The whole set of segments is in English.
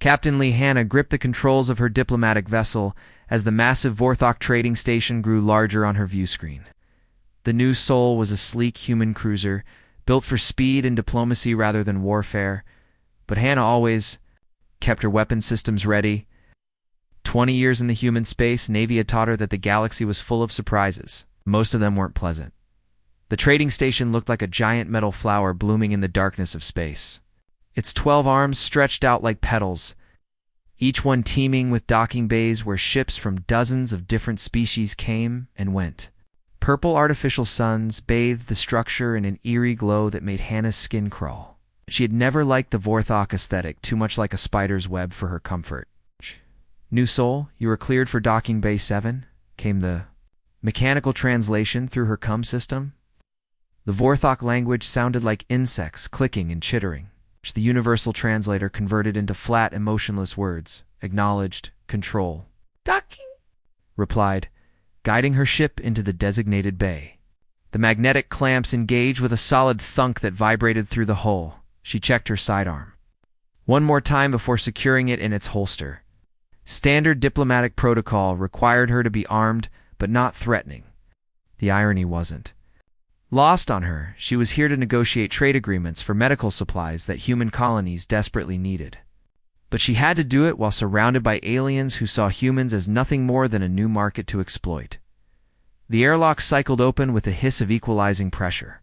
Captain Lee Hannah gripped the controls of her diplomatic vessel as the massive Vorthok trading station grew larger on her view screen. The new Sol was a sleek human cruiser, built for speed and diplomacy rather than warfare, but Hannah always kept her weapon systems ready. 20 years in the human space, Navy had taught her that the galaxy was full of surprises. Most of them weren't pleasant. The trading station looked like a giant metal flower blooming in the darkness of space. Its 12 arms stretched out like petals, each one teeming with docking bays where ships from dozens of different species came and went. Purple artificial suns bathed the structure in an eerie glow that made Hannah's skin crawl. She had never liked the Vorthok aesthetic, too much like a spider's web for her comfort. "New Sol, you are cleared for docking bay 7, came the mechanical translation through her comm system. The Vorthok language sounded like insects clicking and chittering, which the universal translator converted into flat, emotionless words. Acknowledged, control. "Docking," replied, guiding her ship into the designated bay. The magnetic clamps engaged with a solid thunk that vibrated through the hull. She checked her sidearm one more time before securing it in its holster. Standard diplomatic protocol required her to be armed, but not threatening. The irony wasn't lost on her. She was here to negotiate trade agreements for medical supplies that human colonies desperately needed. But she had to do it while surrounded by aliens who saw humans as nothing more than a new market to exploit. The airlock cycled open with a hiss of equalizing pressure.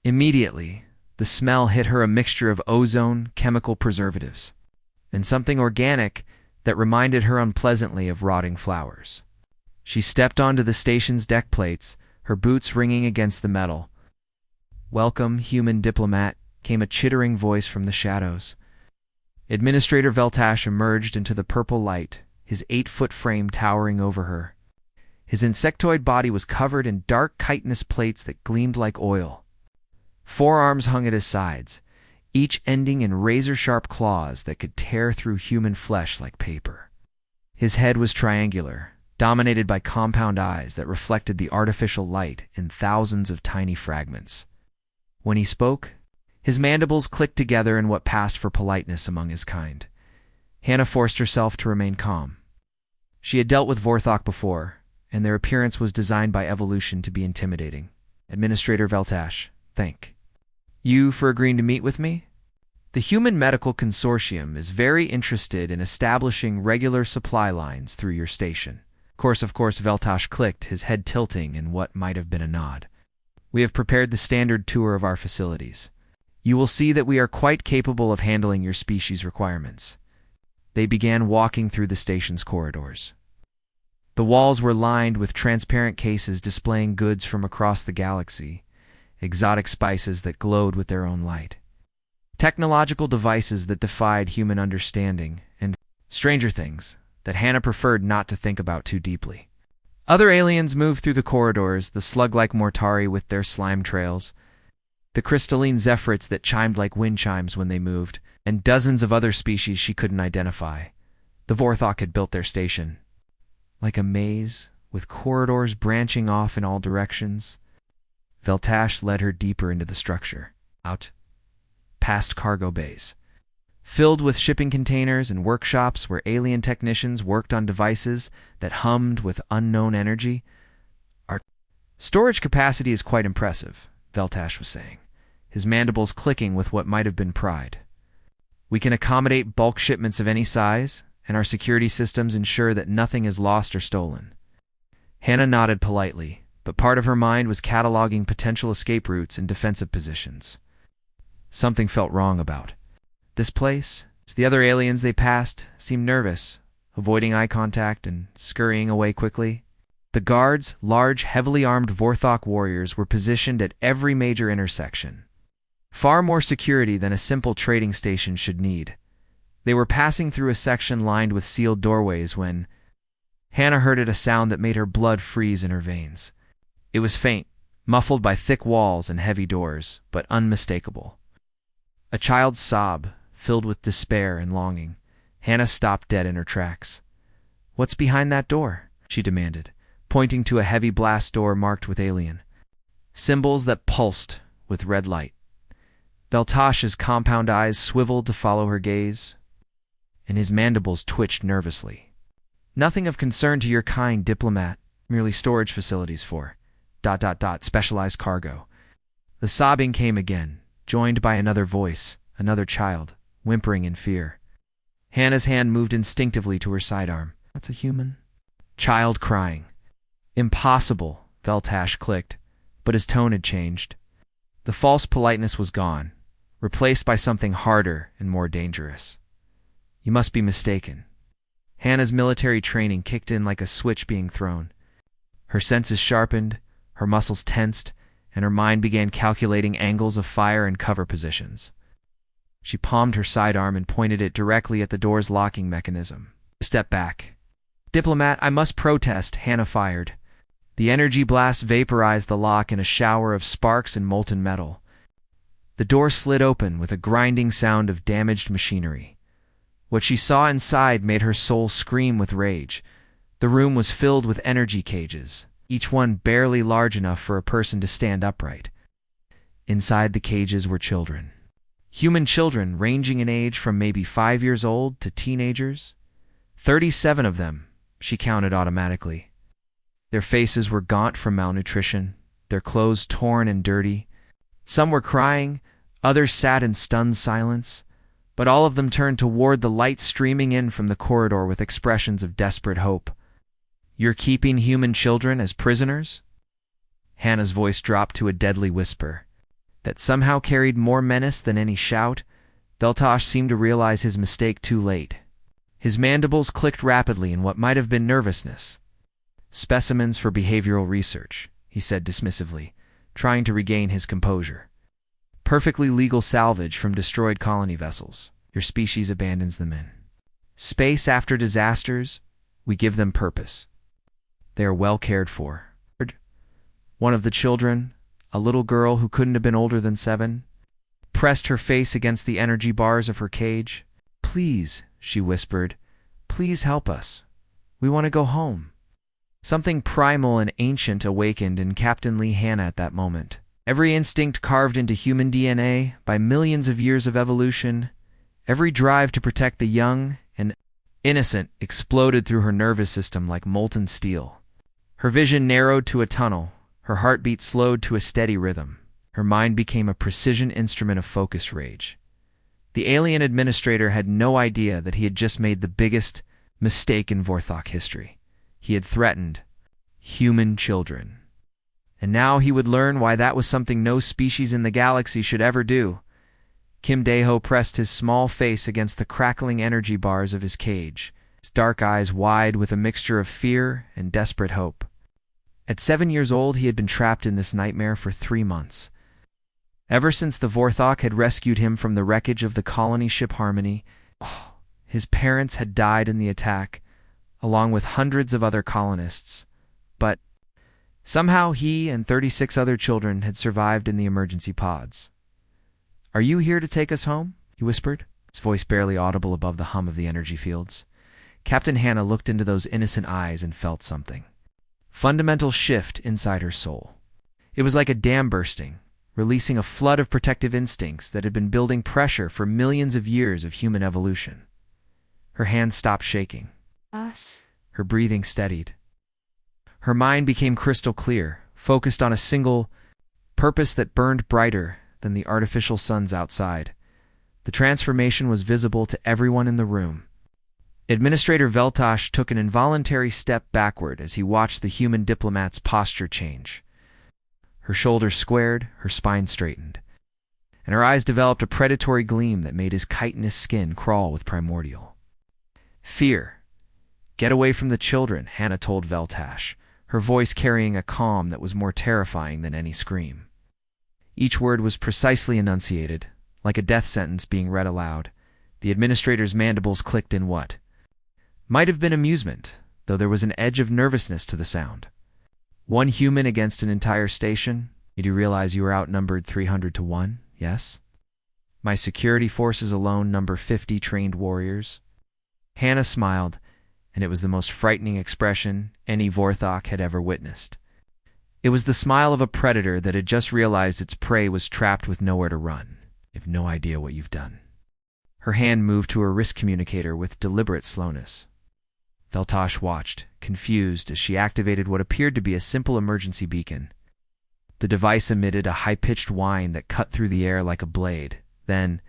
Immediately, the smell hit her, a mixture of ozone, chemical preservatives, and something organic that reminded her unpleasantly of rotting flowers. She stepped onto the station's deck plates, her boots ringing against the metal. "Welcome, human diplomat," came a chittering voice from the shadows. Administrator Veltash emerged into the purple light, his 8-foot frame towering over her. His insectoid body was covered in dark chitinous plates that gleamed like oil. 4 arms hung at his sides, each ending in razor-sharp claws that could tear through human flesh like paper. His head was triangular, dominated by compound eyes that reflected the artificial light in thousands of tiny fragments. When he spoke, his mandibles clicked together in what passed for politeness among his kind. Hannah forced herself to remain calm. She had dealt with Vorthok before, and their appearance was designed by evolution to be intimidating. "Administrator Veltash, thank you for agreeing to meet with me. The Human Medical Consortium is very interested in establishing regular supply lines through your station." Of course, Veltash clicked, his head tilting in what might have been a nod. "We have prepared the standard tour of our facilities. You will see that we are quite capable of handling your species requirements." They began walking through the station's corridors. The walls were lined with transparent cases displaying goods from across the galaxy, exotic spices that glowed with their own light, technological devices that defied human understanding, and stranger things that Hannah preferred not to think about too deeply. Other aliens moved through the corridors, the slug-like Mortari with their slime trails, the crystalline Zephyrits that chimed like wind chimes when they moved, and dozens of other species she couldn't identify. The Vorthok had built their station like a maze, with corridors branching off in all directions. Veltash led her deeper into the structure, out past cargo bays, filled with shipping containers and workshops where alien technicians worked on devices that hummed with unknown energy. "Our storage capacity is quite impressive," Veltash was saying, his mandibles clicking with what might have been pride. "We can accommodate bulk shipments of any size, and our security systems ensure that nothing is lost or stolen." Hannah nodded politely, but part of her mind was cataloging potential escape routes and defensive positions. Something felt wrong about this place. The other aliens they passed seemed nervous, avoiding eye contact and scurrying away quickly. The guards, large, heavily armed Vorthok warriors, were positioned at every major intersection. Far more security than a simple trading station should need. They were passing through a section lined with sealed doorways when Hannah heard a sound that made her blood freeze in her veins. It was faint, muffled by thick walls and heavy doors, but unmistakable. A child's sob, filled with despair and longing. Hannah stopped dead in her tracks. "What's behind that door?" she demanded, pointing to a heavy blast door marked with alien symbols that pulsed with red light. Veltash's compound eyes swiveled to follow her gaze. and his mandibles twitched nervously. Nothing of concern to your kind, diplomat. Merely storage facilities for ... specialized cargo. The sobbing came again, joined by another voice, another child, whimpering in fear. Hannah's hand moved instinctively to her sidearm. That's a human? Child crying. Impossible, Veltash clicked, but his tone had changed. The false politeness was gone, replaced by something harder and more dangerous. You must be mistaken. Hannah's military training kicked in like a switch being thrown. Her senses sharpened, her muscles tensed, and her mind began calculating angles of fire and cover positions. She palmed her sidearm and pointed it directly at the door's locking mechanism. Step back. Diplomat, I must protest, Hannah fired. The energy blast vaporized the lock in a shower of sparks and molten metal. The door slid open with a grinding sound of damaged machinery. What she saw inside made her soul scream with rage. The room was filled with energy cages, each one barely large enough for a person to stand upright. Inside the cages were children. Human children ranging in age from maybe 5 years old to teenagers. 37 of them, she counted automatically. Their faces were gaunt from malnutrition, their clothes torn and dirty. Some were crying, others sat in stunned silence, but all of them turned toward the light streaming in from the corridor with expressions of desperate hope. You're keeping human children as prisoners? Hannah's voice dropped to a deadly whisper that somehow carried more menace than any shout. Veltash seemed to realize his mistake too late. His mandibles clicked rapidly in what might have been nervousness. Specimens for behavioral research, he said dismissively, trying to regain his composure. Perfectly legal salvage from destroyed colony vessels. Your species abandons them in space after disasters. We give them purpose. They are well cared for. One of the children, a little girl who couldn't have been older than 7, pressed her face against the energy bars of her cage. Please, she whispered, please help us. We want to go home. Something primal and ancient awakened in Captain Lee Hannah at that moment. Every instinct carved into human DNA by millions of years of evolution, every drive to protect the young and innocent exploded through her nervous system like molten steel. Her vision narrowed to a tunnel, her heartbeat slowed to a steady rhythm. Her mind became a precision instrument of focused rage. The alien administrator had no idea that he had just made the biggest mistake in Vorthok history. He had threatened human children. And now he would learn why that was something no species in the galaxy should ever do. Kim Daeho pressed his small face against the crackling energy bars of his cage, his dark eyes wide with a mixture of fear and desperate hope. At 7 years old, he had been trapped in this nightmare for 3 months. Ever since the Vorthok had rescued him from the wreckage of the colony ship Harmony, his parents had died in the attack, along with hundreds of other colonists. But somehow he and 36 other children had survived in the emergency pods. Are you here to take us home? He whispered, his voice barely audible above the hum of the energy fields. Captain Hannah looked into those innocent eyes and felt something. Fundamental shift inside her soul. It was like a dam bursting, releasing a flood of protective instincts that had been building pressure for millions of years of human evolution. Her hands stopped shaking. Her breathing steadied. Her mind became crystal clear, focused on a single purpose that burned brighter than the artificial suns outside. The transformation was visible to everyone in the room. Administrator Veltash took an involuntary step backward as he watched the human diplomat's posture change. Her shoulders squared, her spine straightened, and her eyes developed a predatory gleam that made his chitinous skin crawl with primordial fear. Get away from the children, Hannah told Veltash, her voice carrying a calm that was more terrifying than any scream. Each word was precisely enunciated, like a death sentence being read aloud. The administrator's mandibles clicked in what might have been amusement, though there was an edge of nervousness to the sound. One human against an entire station? You do realize you were outnumbered 300 to 1, yes? My security forces alone number 50 trained warriors. Hannah smiled, and it was the most frightening expression any Vorthok had ever witnessed. It was the smile of a predator that had just realized its prey was trapped with nowhere to run. You have no idea what you've done. Her hand moved to her wrist communicator with deliberate slowness. Veltash watched, confused, as she activated what appeared to be a simple emergency beacon. The device emitted a high-pitched whine that cut through the air like a blade, then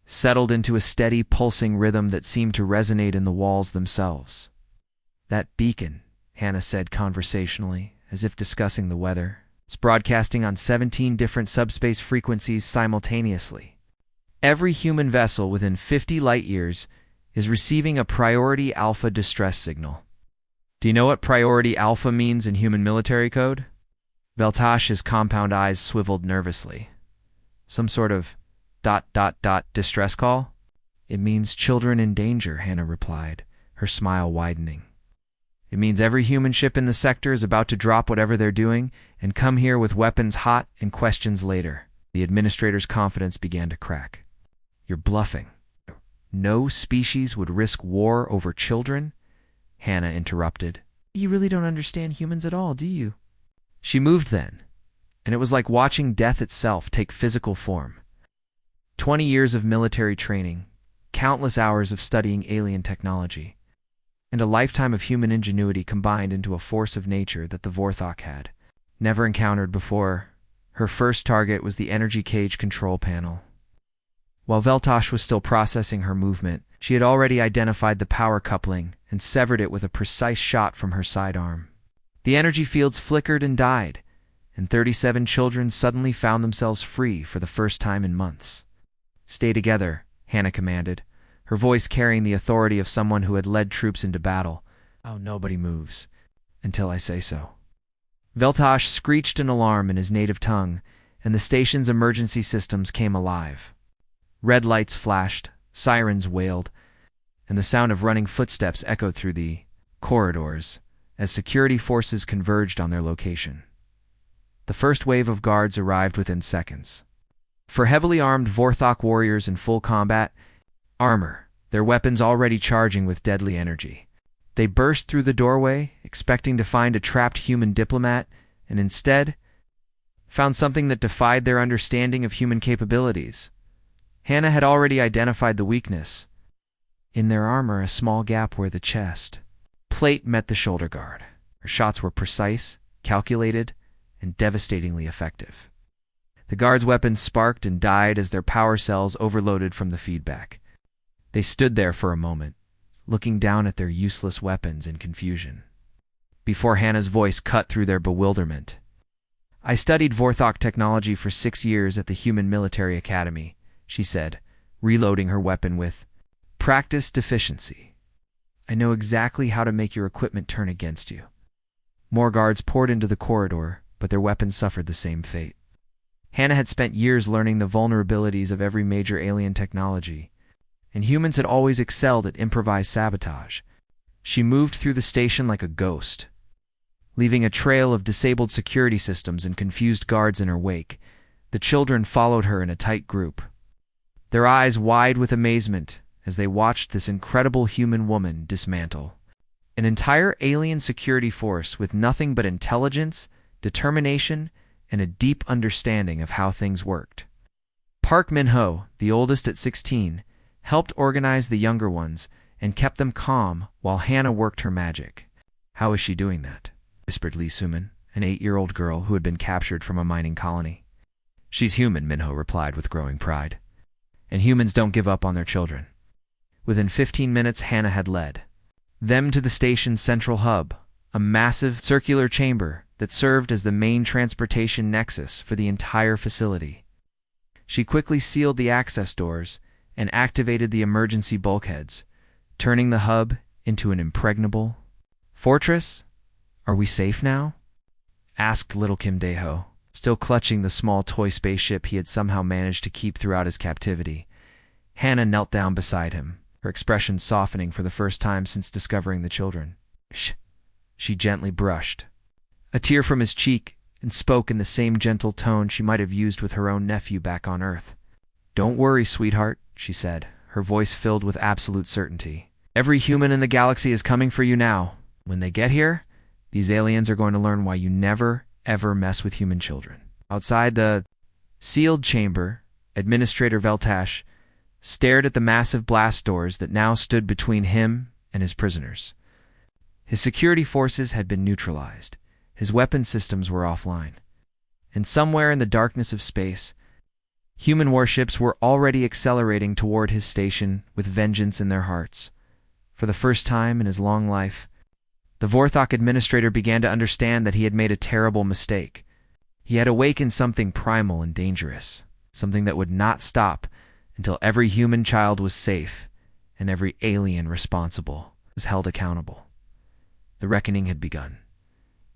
settled into a steady, pulsing rhythm that seemed to resonate in the walls themselves. "That beacon," Hannah said conversationally, as if discussing the weather. "It's broadcasting on 17 different subspace frequencies simultaneously. Every human vessel within 50 light-years is receiving a priority alpha distress signal." "Do you know what priority alpha means in human military code?" Veltash's compound eyes swiveled nervously. "Some sort of ... distress call?" "It means children in danger," Hannah replied, her smile widening. "It means every human ship in the sector is about to drop whatever they're doing and come here with weapons hot and questions later." The administrator's confidence began to crack. "You're bluffing. No species would risk war over children?" Hannah interrupted. "You really don't understand humans at all, do you?" She moved then, and it was like watching death itself take physical form. 20 years of military training, countless hours of studying alien technology, and a lifetime of human ingenuity combined into a force of nature that the Vorthok had never encountered before. Her first target was the energy cage control panel. While Veltash was still processing her movement, she had already identified the power coupling and severed it with a precise shot from her sidearm. The energy fields flickered and died, and 37 children suddenly found themselves free for the first time in months. "Stay together," Hannah commanded, her voice carrying the authority of someone who had led troops into battle. "Oh, nobody moves until I say so." Veltash screeched an alarm in his native tongue, and the station's emergency systems came alive. Red lights flashed, sirens wailed, and the sound of running footsteps echoed through the corridors as security forces converged on their location. The first wave of guards arrived within seconds. For heavily armed Vorthok warriors in full combat armor, their weapons already charging with deadly energy. They burst through the doorway, expecting to find a trapped human diplomat, and instead found something that defied their understanding of human capabilities. Hannah had already identified the weakness. In their armor, a small gap where the chest plate met the shoulder guard. Her shots were precise, calculated, and devastatingly effective. The guards' weapons sparked and died as their power cells overloaded from the feedback. They stood there for a moment, looking down at their useless weapons in confusion, before Hannah's voice cut through their bewilderment. "I studied Vorthok technology for 6 years at the Human Military Academy," she said, reloading her weapon with practice deficiency. "I know exactly how to make your equipment turn against you." More guards poured into the corridor, but their weapons suffered the same fate. Hannah had spent years learning the vulnerabilities of every major alien technology, and humans had always excelled at improvised sabotage. She moved through the station like a ghost, leaving a trail of disabled security systems and confused guards in her wake. The children followed her in a tight group, their eyes wide with amazement as they watched this incredible human woman dismantle an entire alien security force with nothing but intelligence, determination, and a deep understanding of how things worked. Park Min-ho, the oldest at 16, helped organize the younger ones and kept them calm while Hannah worked her magic. "How is she doing that?" whispered Lee Suman, an 8-year-old girl who had been captured from a mining colony. "She's human," Minho replied with growing pride. "And humans don't give up on their children." Within 15 minutes, Hannah had led them to the station's central hub, a massive circular chamber that served as the main transportation nexus for the entire facility. She quickly sealed the access doors and activated the emergency bulkheads, turning the hub into an impregnable fortress. "Are we safe now?" asked little Kim Dae-ho, still clutching the small toy spaceship he had somehow managed to keep throughout his captivity. Hannah knelt down beside him, her expression softening for the first time since discovering the children. "Shh," she gently brushed a tear from his cheek and spoke in the same gentle tone she might have used with her own nephew back on Earth. "Don't worry, sweetheart," she said, her voice filled with absolute certainty. "Every human in the galaxy is coming for you now. When they get here, these aliens are going to learn why you never, ever mess with human children." Outside the sealed chamber, Administrator Veltash stared at the massive blast doors that now stood between him and his prisoners. His security forces had been neutralized. His weapon systems were offline. And somewhere in the darkness of space, human warships were already accelerating toward his station with vengeance in their hearts. For the first time in his long life, the Vorthok administrator began to understand that he had made a terrible mistake. He had awakened something primal and dangerous, something that would not stop until every human child was safe and every alien responsible was held accountable. The reckoning had begun.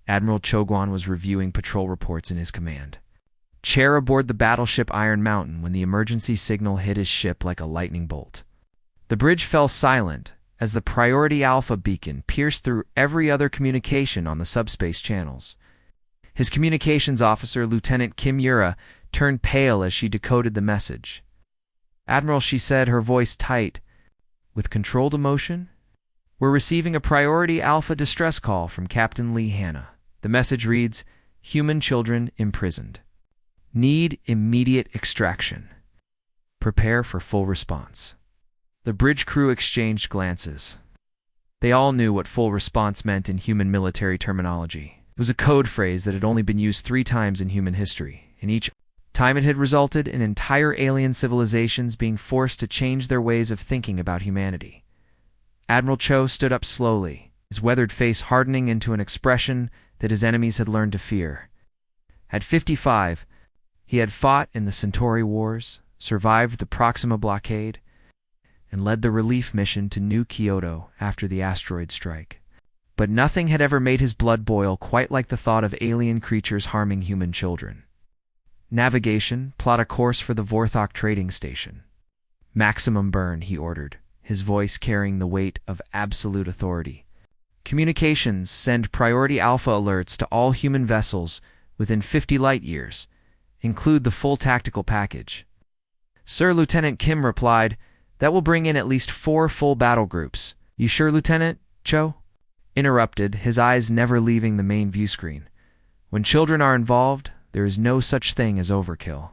Admiral Choguan was reviewing patrol reports in his command. Chair aboard the battleship Iron Mountain when the emergency signal hit his ship like a lightning bolt. The bridge fell silent as the Priority Alpha beacon pierced through every other communication on the subspace channels. His communications officer, Lieutenant Kim Yura, turned pale as she decoded the message. "Admiral," she said, her voice tight, with controlled emotion, "we're receiving a Priority Alpha distress call from Captain Lee Hanna. The message reads, 'Human children imprisoned. Need immediate extraction. Prepare for full response.'" The bridge crew exchanged glances. They all knew what full response meant in human military terminology. It was a code phrase that had only been used 3 times in human history, and each time it had resulted in entire alien civilizations being forced to change their ways of thinking about humanity. Admiral Cho stood up slowly, his weathered face hardening into an expression that his enemies had learned to fear. At 55, he had fought in the Centauri Wars, survived the Proxima blockade, and led the relief mission to New Kyoto after the asteroid strike. But nothing had ever made his blood boil quite like the thought of alien creatures harming human children. "Navigation, plot a course for the Vorthok trading station. Maximum burn," he ordered, his voice carrying the weight of absolute authority. "Communications, send Priority Alpha alerts to all human vessels within 50 light-years. Include the full tactical package." "Sir," Lieutenant Kim replied, "that will bring in at least 4 full battle groups." "You sure, Lieutenant?" Cho interrupted, his eyes never leaving the main view screen. "When children are involved, there is no such thing as overkill."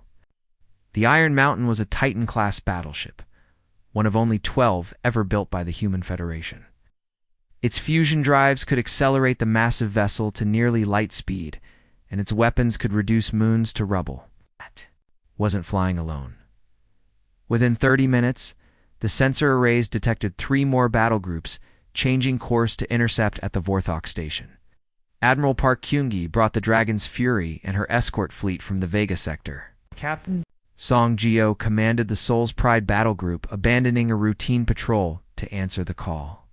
The Iron Mountain was a Titan-class battleship, one of only 12 ever built by the Human Federation. Its fusion drives could accelerate the massive vessel to nearly light speed, and its weapons could reduce moons to rubble. That wasn't flying alone. Within 30 minutes, the sensor arrays detected 3 more battle groups, changing course to intercept at the Vorthok station. Admiral Park Kyungi brought the Dragon's Fury and her escort fleet from the Vega sector. Captain Song Jio commanded the Soul's Pride battle group, abandoning a routine patrol to answer the call.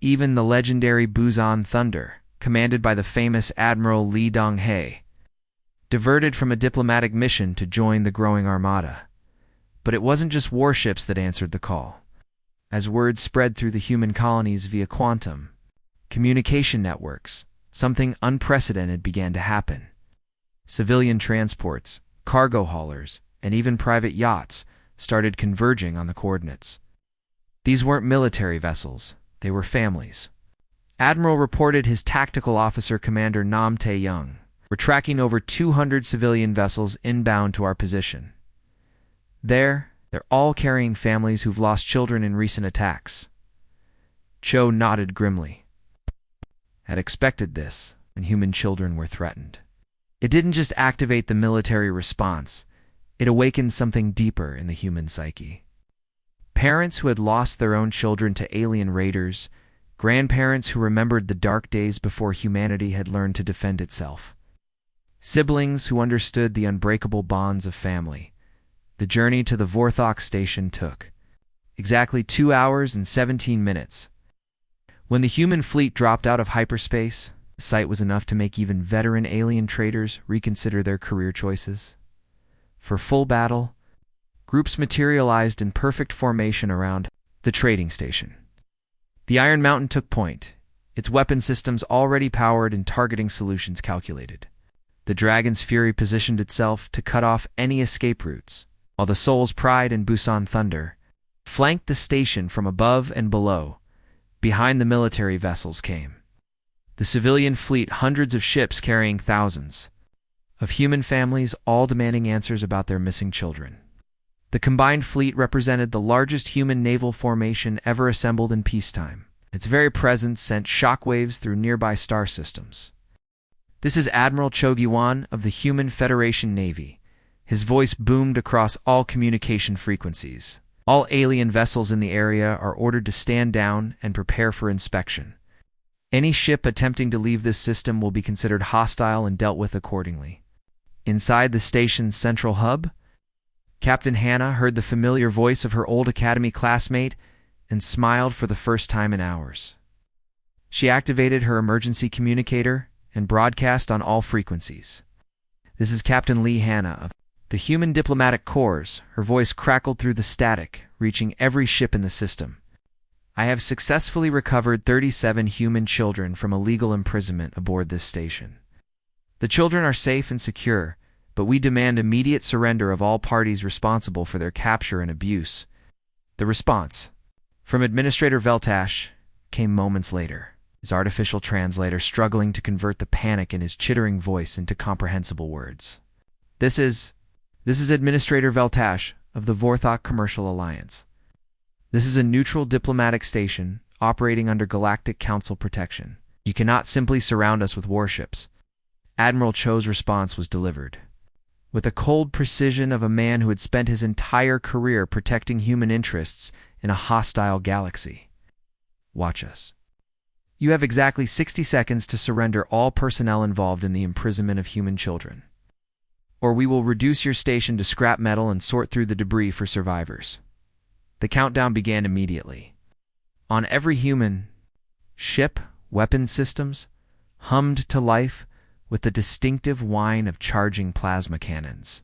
Even the legendary Busan Thunder, commanded by the famous Admiral Lee Dong-hae, diverted from a diplomatic mission to join the growing armada. But it wasn't just warships that answered the call. As word spread through the human colonies via quantum communication networks, something unprecedented began to happen. Civilian transports, cargo haulers, and even private yachts started converging on the coordinates. These weren't military vessels, they were families. Admiral reported his tactical officer commander Nam Tae-young. "We're tracking over 200 civilian vessels inbound to our position. They're all carrying families who've lost children in recent attacks." Cho nodded grimly. Had expected this when human children were threatened. It didn't just activate the military response, it awakened something deeper in the human psyche. Parents who had lost their own children to alien raiders, grandparents who remembered the dark days before humanity had learned to defend itself, siblings who understood the unbreakable bonds of family. The journey to the Vorthok station took exactly 2 hours and 17 minutes. When the human fleet dropped out of hyperspace, the sight was enough to make even veteran alien traders reconsider their career choices. For full battle, groups materialized in perfect formation around the trading station. The Iron Mountain took point, its weapon systems already powered and targeting solutions calculated. The Dragon's Fury positioned itself to cut off any escape routes, while the Soul's Pride and Busan Thunder flanked the station from above and below. Behind the military vessels came the civilian fleet, hundreds of ships carrying thousands of human families, all demanding answers about their missing children. The combined fleet represented the largest human naval formation ever assembled in peacetime. Its very presence sent shockwaves through nearby star systems. "This is Admiral Cho Gi-won of the Human Federation Navy." His voice boomed across all communication frequencies. "All alien vessels in the area are ordered to stand down and prepare for inspection. Any ship attempting to leave this system will be considered hostile and dealt with accordingly." Inside the station's central hub, Captain Hannah heard the familiar voice of her old academy classmate and smiled for the first time in hours. She activated her emergency communicator and broadcast on all frequencies. "This is Captain Lee Hannah of the Human Diplomatic Corps." Her voice crackled through the static, reaching every ship in the system. "I have successfully recovered 37 human children from illegal imprisonment aboard this station. The children are safe and secure, but we demand immediate surrender of all parties responsible for their capture and abuse." The response from Administrator Veltash came moments later, his artificial translator struggling to convert the panic in his chittering voice into comprehensible words. This is Administrator Veltash of the Vorthok Commercial Alliance. This is a neutral diplomatic station operating under Galactic Council protection. You cannot simply surround us with warships." Admiral Cho's response was delivered with the cold precision of a man who had spent his entire career protecting human interests in a hostile galaxy. "Watch us. You have exactly 60 seconds to surrender all personnel involved in the imprisonment of human children, or we will reduce your station to scrap metal and sort through the debris for survivors." The countdown began immediately. On every human ship, weapon systems hummed to life with the distinctive whine of charging plasma cannons.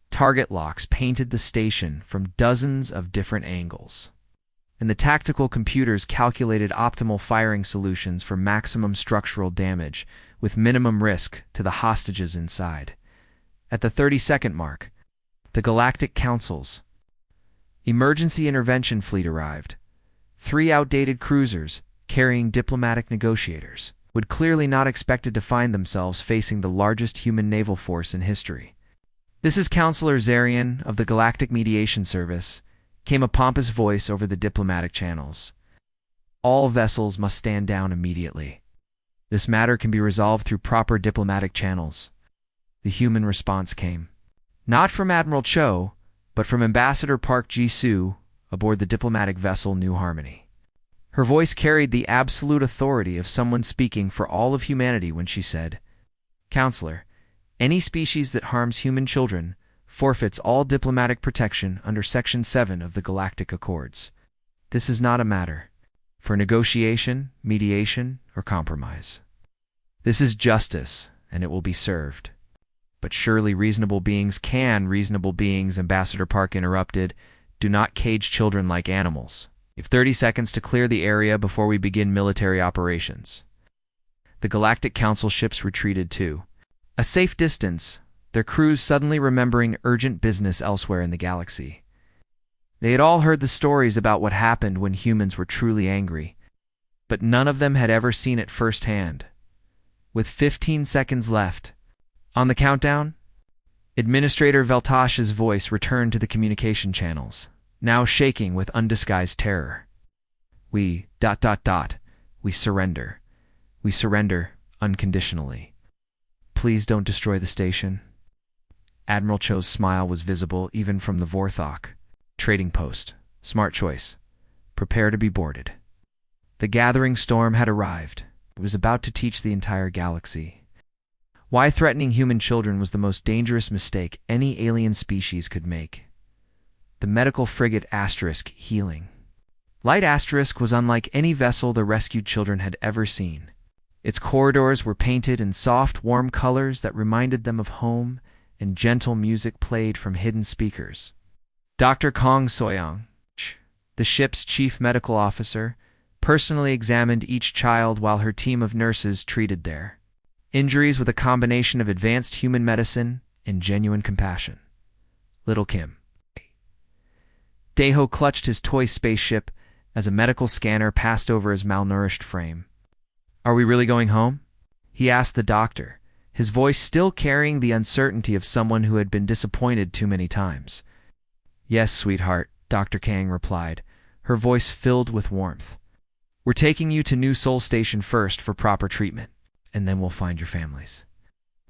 Target locks painted the station from dozens of different angles, and the tactical computers calculated optimal firing solutions for maximum structural damage with minimum risk to the hostages inside. At the 30-second mark, the Galactic Council's emergency intervention fleet arrived. 3 outdated cruisers carrying diplomatic negotiators would clearly not expected to find themselves facing the largest human naval force in history. "This is Counselor Zarian of the Galactic Mediation Service," came a pompous voice over the diplomatic channels. "All vessels must stand down immediately. This matter can be resolved through proper diplomatic channels." The human response came, not from Admiral Cho, but from Ambassador Park Ji-soo aboard the diplomatic vessel New Harmony. Her voice carried the absolute authority of someone speaking for all of humanity when she said, "Counselor, any species that harms human children forfeits all diplomatic protection under Section 7 of the Galactic Accords. This is not a matter for negotiation, mediation, or compromise. This is justice, and it will be served." "But surely reasonable beings," Ambassador Park interrupted, "do not cage children like animals. You have 30 seconds to clear the area before we begin military operations." The Galactic Council ships retreated to a safe distance, their crews suddenly remembering urgent business elsewhere in the galaxy. They had all heard the stories about what happened when humans were truly angry, but none of them had ever seen it firsthand. With 15 seconds left on the countdown, Administrator Veltash's voice returned to the communication channels, now shaking with undisguised terror. We surrender. We surrender unconditionally. Please don't destroy the station." Admiral Cho's smile was visible even from the Vorthok trading post. "Smart choice. Prepare to be boarded." The gathering storm had arrived. It was about to teach the entire galaxy why threatening human children was the most dangerous mistake any alien species could make. The medical frigate Asterisk Healing Light Asterisk was unlike any vessel the rescued children had ever seen. Its corridors were painted in soft, warm colors that reminded them of home, and gentle music played from hidden speakers. Dr. Kong Soyoung, the ship's chief medical officer, personally examined each child while her team of nurses treated their injuries with a combination of advanced human medicine and genuine compassion. Little Kim Daeho clutched his toy spaceship as a medical scanner passed over his malnourished frame. "Are we really going home?" he asked the doctor, his voice still carrying the uncertainty of someone who had been disappointed too many times. Yes, sweetheart, Dr. Kang replied, her voice filled with warmth. We're taking you to New Sol Station first for proper treatment, and then we'll find your families.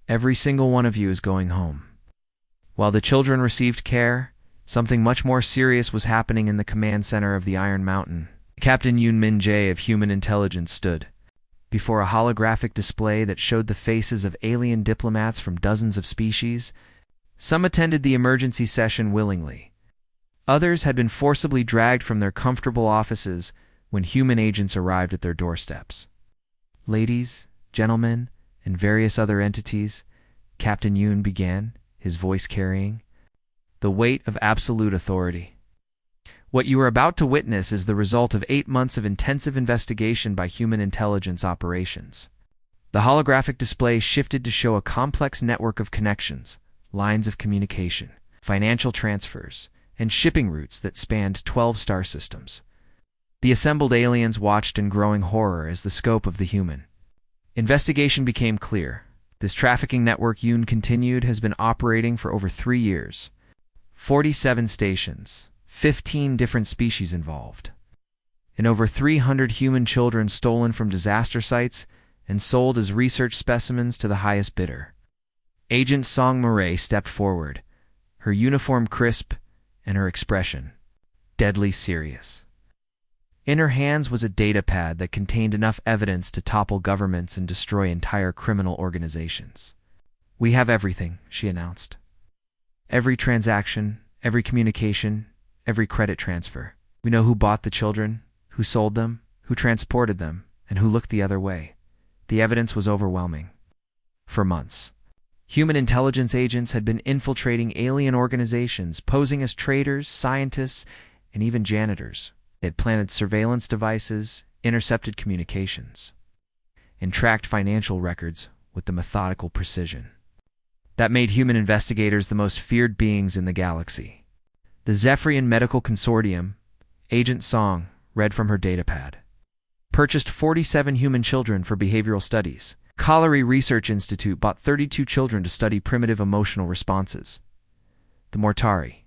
Every single one of you is going home. While the children received care, something much more serious was happening in the command center of the Iron Mountain. Captain Yoon Min Jae of Human Intelligence stood before a holographic display that showed the faces of alien diplomats from dozens of species. Some attended the emergency session willingly. Others had been forcibly dragged from their comfortable offices when human agents arrived at their doorsteps. Ladies, gentlemen, and various other entities, Captain Yoon began, his voice carrying the weight of absolute authority. What you are about to witness is the result of 8 months of intensive investigation by human intelligence operations. The holographic display shifted to show a complex network of connections, lines of communication, financial transfers, and shipping routes that spanned 12 star systems. The assembled aliens watched in growing horror as the scope of the human investigation became clear. This trafficking network, Yoon continued, has been operating for over 3 years. 47 stations, 15 different species involved, and over 300 human children stolen from disaster sites and sold as research specimens to the highest bidder. Agent Song Murray stepped forward, her uniform crisp and her expression deadly serious. In her hands was a data pad that contained enough evidence to topple governments and destroy entire criminal organizations. We have everything, she announced. Every transaction, every communication, every credit transfer. We know who bought the children, who sold them, who transported them, and who looked the other way. The evidence was overwhelming. For months, human intelligence agents had been infiltrating alien organizations, posing as traders, scientists, and even janitors. They had planted surveillance devices, intercepted communications, and tracked financial records with the methodical precision that made human investigators the most feared beings in the galaxy. The Zephyrian Medical Consortium, Agent Song read from her datapad, purchased 47 human children for behavioral studies. Colliery Research Institute bought 32 children to study primitive emotional responses. The Mortari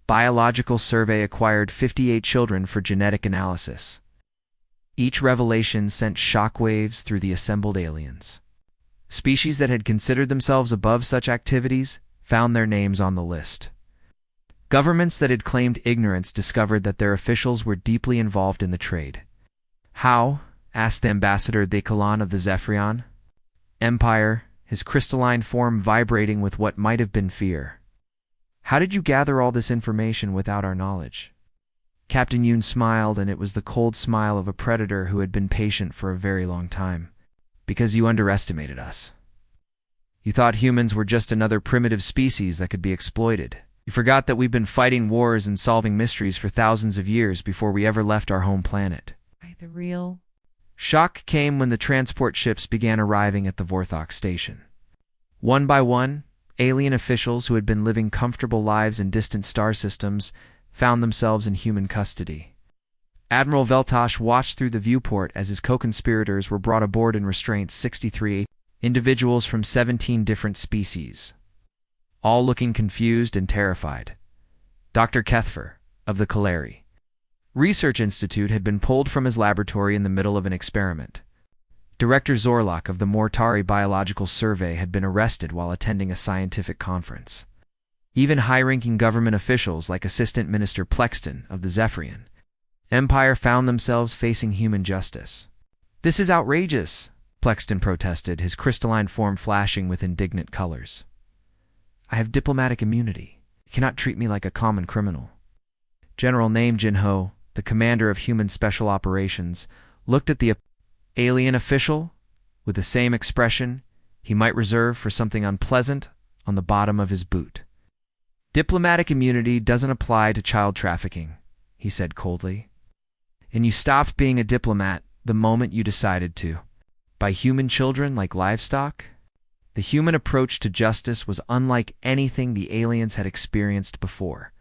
Biological Survey acquired 58 children for genetic analysis. Each revelation sent shockwaves through the assembled aliens. Species that had considered themselves above such activities found their names on the list. Governments that had claimed ignorance discovered that their officials were deeply involved in the trade. How? Asked the ambassador Decalan of the Zephyrion Empire, his crystalline form vibrating with what might have been fear. How did you gather all this information without our knowledge? Captain Yoon smiled, and it was the cold smile of a predator who had been patient for a very long time. Because you underestimated us. You thought humans were just another primitive species that could be exploited. You forgot that we've been fighting wars and solving mysteries for thousands of years before we ever left our home planet. The real Shock came when the transport ships began arriving at the Vorthok station. One by one, alien officials who had been living comfortable lives in distant star systems found themselves in human custody. Admiral Veltosh watched through the viewport as his co-conspirators were brought aboard in restraints. 63 individuals from 17 different species, all looking confused and terrified. Dr. Kethfer, of the Colliery Research Institute, had been pulled from his laboratory in the middle of an experiment. Director Zorlok of the Mortari Biological Survey had been arrested while attending a scientific conference. Even high-ranking government officials like Assistant Minister Plexton of the Zephyrian Empire found themselves facing human justice. This is outrageous, Plexton protested, his crystalline form flashing with indignant colors. I have diplomatic immunity. You cannot treat me like a common criminal. General Name Jinho, the commander of Human Special Operations, looked at the alien official with the same expression he might reserve for something unpleasant on the bottom of his boot. Diplomatic immunity doesn't apply to child trafficking, he said coldly. And you stopped being a diplomat the moment you decided to buy human children like livestock? The human approach to justice was unlike anything the aliens had experienced before.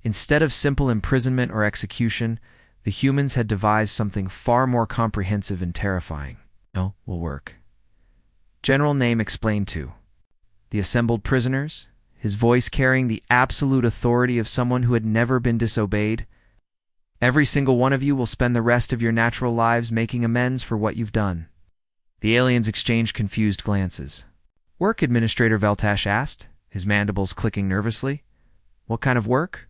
Instead of simple imprisonment or execution, the humans had devised something far more comprehensive and terrifying. No, will work. General Name explained to the assembled prisoners, his voice carrying the absolute authority of someone who had never been disobeyed. "Every single one of you will spend the rest of your natural lives making amends for what you've done." The aliens exchanged confused glances. "Work?" Administrator Veltash asked, his mandibles clicking nervously. "What kind of work?"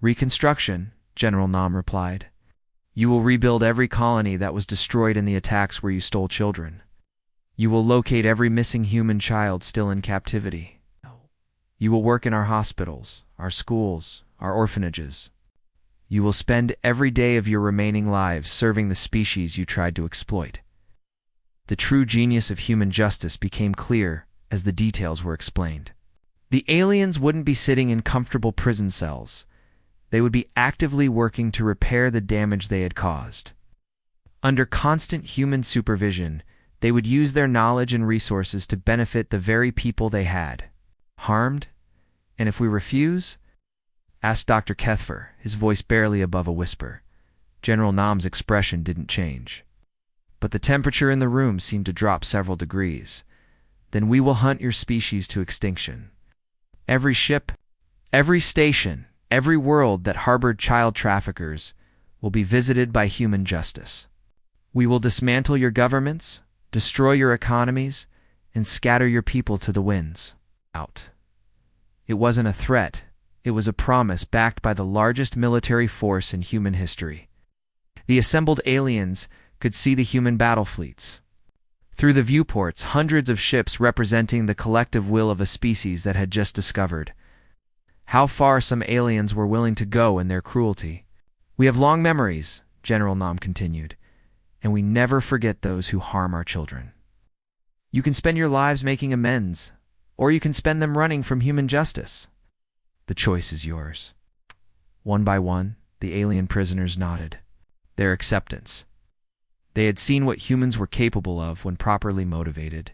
"Reconstruction," General Nam replied. "You will rebuild every colony that was destroyed in the attacks where you stole children. You will locate every missing human child still in captivity. You will work in our hospitals, our schools, our orphanages. You will spend every day of your remaining lives serving the species you tried to exploit." The true genius of human justice became clear as the details were explained. The aliens wouldn't be sitting in comfortable prison cells. They would be actively working to repair the damage they had caused. Under constant human supervision, they would use their knowledge and resources to benefit the very people they had harmed. "And if we refuse?" asked Dr. Kethfer, his voice barely above a whisper. General Nam's expression didn't change, but the temperature in the room seemed to drop several degrees. "Then we will hunt your species to extinction. Every ship, every station, every world that harbored child traffickers will be visited by human justice. We will dismantle your governments, destroy your economies, and scatter your people to the winds." Out. It wasn't a threat. It was a promise backed by the largest military force in human history. The assembled aliens could see the human battle fleets. Through the viewports, hundreds of ships representing the collective will of a species that had just discovered how far some aliens were willing to go in their cruelty. "We have long memories," General Nam continued, "and we never forget those who harm our children. You can spend your lives making amends, or you can spend them running from human justice. The choice is yours." One by one, the alien prisoners nodded their acceptance. They had seen what humans were capable of when properly motivated,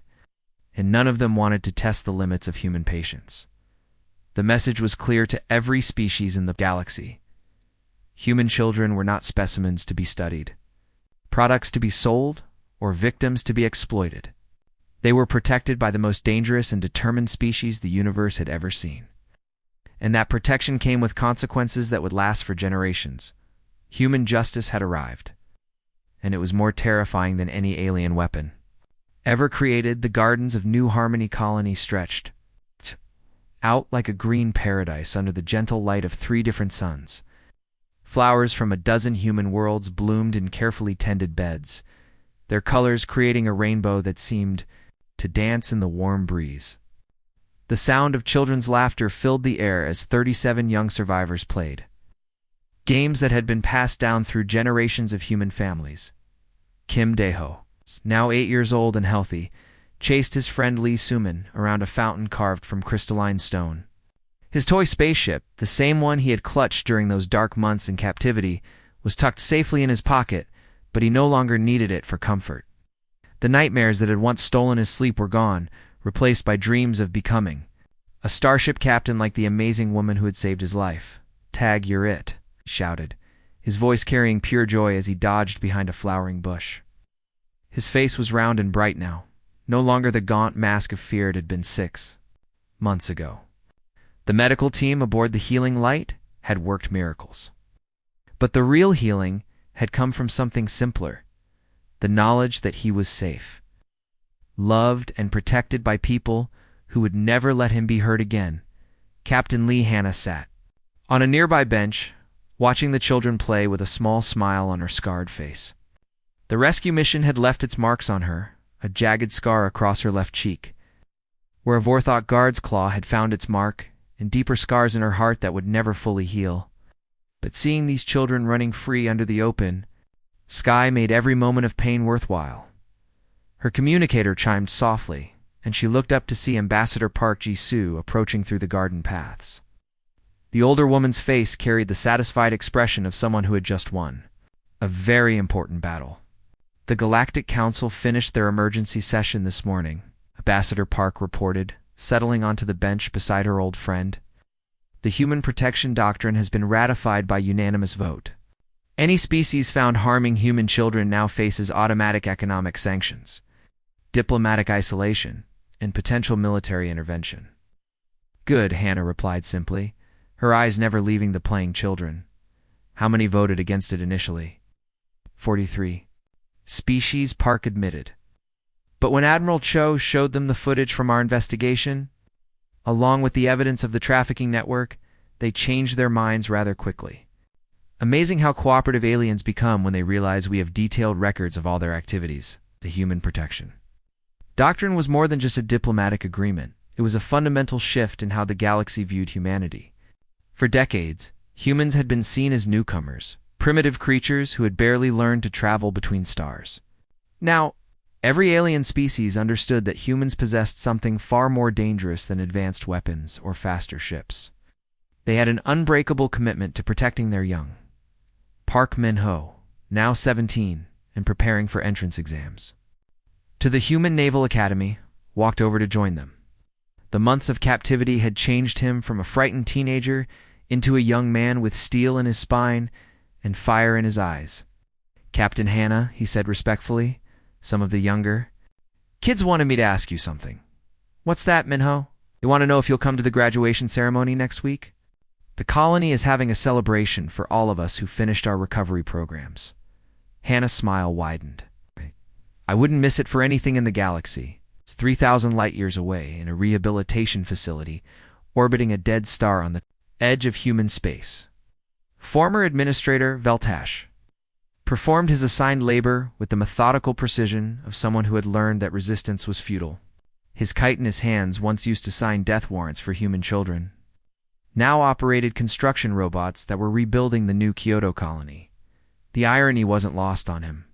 and none of them wanted to test the limits of human patience. The message was clear to every species in the galaxy. Human children were not specimens to be studied, products to be sold, or victims to be exploited. They were protected by the most dangerous and determined species the universe had ever seen. And that protection came with consequences that would last for generations. Human justice had arrived, and it was more terrifying than any alien weapon ever created. The gardens of New Harmony Colony stretched out like a green paradise under the gentle light of 3 different suns. Flowers from a dozen human worlds bloomed in carefully tended beds, their colors creating a rainbow that seemed to dance in the warm breeze. The sound of children's laughter filled the air as 37 young survivors played games that had been passed down through generations of human families. Kim Daeho, now 8 years old and healthy, chased his friend Lee Suman around a fountain carved from crystalline stone. His toy spaceship, the same one he had clutched during those dark months in captivity, was tucked safely in his pocket, but he no longer needed it for comfort. The nightmares that had once stolen his sleep were gone, replaced by dreams of becoming a starship captain like the amazing woman who had saved his life. "Tag, you're it," he shouted, his voice carrying pure joy as he dodged behind a flowering bush. His face was round and bright now, no longer the gaunt mask of fear it had been 6 months ago. The medical team aboard the Healing Light had worked miracles. But the real healing had come from something simpler: the knowledge that he was safe, loved and protected by people who would never let him be hurt again. Captain Lee Hanna sat on a nearby bench, watching the children play with a small smile on her scarred face. The rescue mission had left its marks on her, a jagged scar across her left cheek, where a Vorthok guard's claw had found its mark, and deeper scars in her heart that would never fully heal. But seeing these children running free under the open sky made every moment of pain worthwhile. Her communicator chimed softly, and she looked up to see Ambassador Park Ji-soo approaching through the garden paths. The older woman's face carried the satisfied expression of someone who had just won a very important battle. "The Galactic Council finished their emergency session this morning," Ambassador Park reported, settling onto the bench beside her old friend. "The Human Protection Doctrine has been ratified by unanimous vote. Any species found harming human children now faces automatic economic sanctions, diplomatic isolation, and potential military intervention." Good, Hannah replied simply, her eyes never leaving the playing children. How many voted against it initially? 43. Species Park admitted. But when Admiral Cho showed them the footage from our investigation, along with the evidence of the trafficking network, they changed their minds rather quickly. Amazing how cooperative aliens become when they realize we have detailed records of all their activities, the human protection. Doctrine was more than just a diplomatic agreement. It was a fundamental shift in how the galaxy viewed humanity. For decades, humans had been seen as newcomers, primitive creatures who had barely learned to travel between stars. Now, every alien species understood that humans possessed something far more dangerous than advanced weapons or faster ships. They had an unbreakable commitment to protecting their young. Park Min-ho, now 17 and preparing for entrance exams, to the Human Naval Academy, walked over to join them. The months of captivity had changed him from a frightened teenager into a young man with steel in his spine and fire in his eyes. Captain Hannah, he said respectfully, some of the younger kids wanted me to ask you something. What's that, Minho? You want to know if you'll come to the graduation ceremony next week? The colony is having a celebration for all of us who finished our recovery programs. Hannah's smile widened. I wouldn't miss it for anything in the galaxy. It's 3,000 light-years away in a rehabilitation facility orbiting a dead star on the edge of human space. Former Administrator Veltash performed his assigned labor with the methodical precision of someone who had learned that resistance was futile. His kite in his hands, once used to sign death warrants for human children, now operated construction robots that were rebuilding the New Kyoto colony. The irony wasn't lost on him.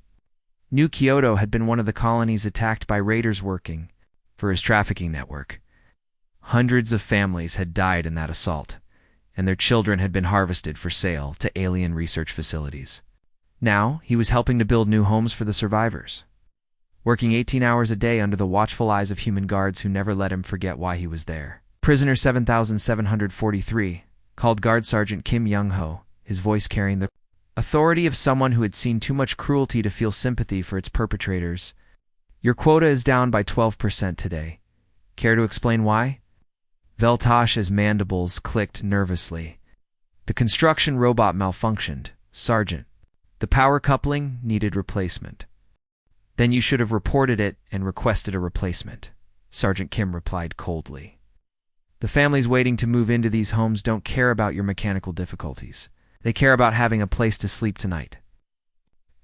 New Kyoto had been one of the colonies attacked by raiders working for his trafficking network. Hundreds of families had died in that assault, and their children had been harvested for sale to alien research facilities. Now, he was helping to build new homes for the survivors, working 18 hours a day under the watchful eyes of human guards who never let him forget why he was there. Prisoner 7743 called Guard Sergeant Kim Young-ho, his voice carrying the authority of someone who had seen too much cruelty to feel sympathy for its perpetrators. Your quota is down by 12% today. Care to explain why? Veltash's mandibles clicked nervously. The construction robot malfunctioned, Sergeant. The power coupling needed replacement. Then you should have reported it and requested a replacement, Sergeant Kim replied coldly. The families waiting to move into these homes don't care about your mechanical difficulties. They care about having a place to sleep tonight.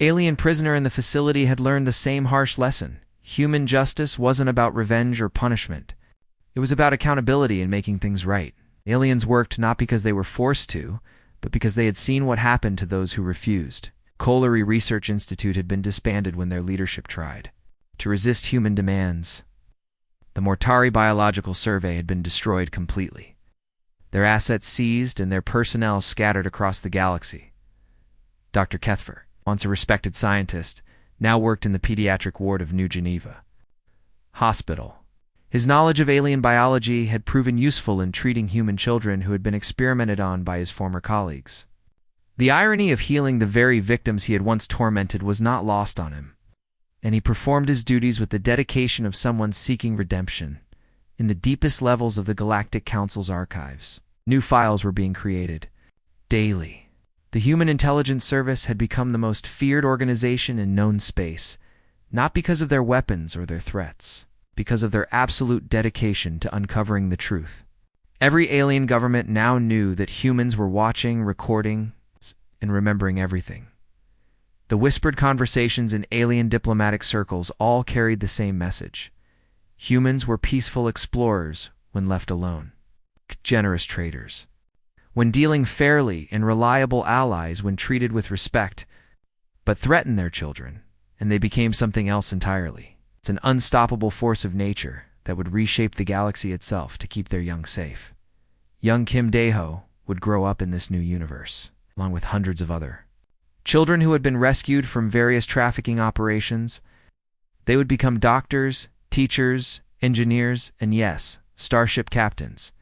Alien prisoner in the facility had learned the same harsh lesson. Human justice wasn't about revenge or punishment. It was about accountability and making things right. Aliens worked not because they were forced to, but because they had seen what happened to those who refused. Colliery Research Institute had been disbanded when their leadership tried to resist human demands. The Mortari Biological Survey had been destroyed completely, their assets seized and their personnel scattered across the galaxy. Dr. Kethfer, once a respected scientist, now worked in the pediatric ward of New Geneva Hospital. His knowledge of alien biology had proven useful in treating human children who had been experimented on by his former colleagues. The irony of healing the very victims he had once tormented was not lost on him, and he performed his duties with the dedication of someone seeking redemption. In the deepest levels of the Galactic Council's archives, new files were being created daily. The Human Intelligence Service had become the most feared organization in known space, not because of their weapons or their threats, because of their absolute dedication to uncovering the truth. Every alien government now knew that humans were watching, recording, and remembering everything. The whispered conversations in alien diplomatic circles all carried the same message. Humans were peaceful explorers when left alone, generous traders, when dealing fairly, and reliable allies when treated with respect, but threatened their children, and they became something else entirely. It's an unstoppable force of nature that would reshape the galaxy itself to keep their young safe. Young Kim Dae-ho would grow up in this new universe, along with hundreds of other children who had been rescued from various trafficking operations. They would become doctors, teachers, engineers, and yes, starship captains.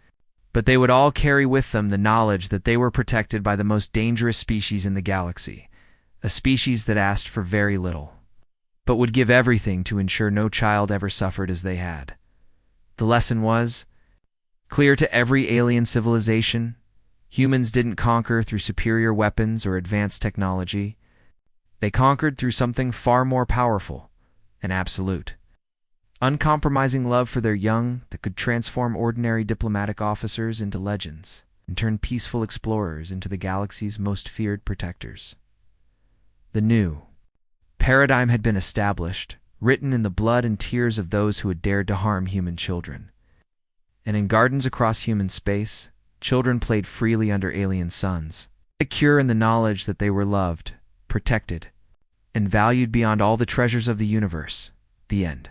But they would all carry with them the knowledge that they were protected by the most dangerous species in the galaxy, a species that asked for very little, but would give everything to ensure no child ever suffered as they had. The lesson was, Clear to every alien civilization, humans didn't conquer through superior weapons or advanced technology. They conquered through something far more powerful and absolute. Uncompromising love for their young that could transform ordinary diplomatic officers into legends and turn peaceful explorers into the galaxy's most feared protectors. The new paradigm had been established, written in the blood and tears of those who had dared to harm human children. And in gardens across human space, children played freely under alien suns, secure in the knowledge that they were loved, protected, and valued beyond all the treasures of the universe. The end.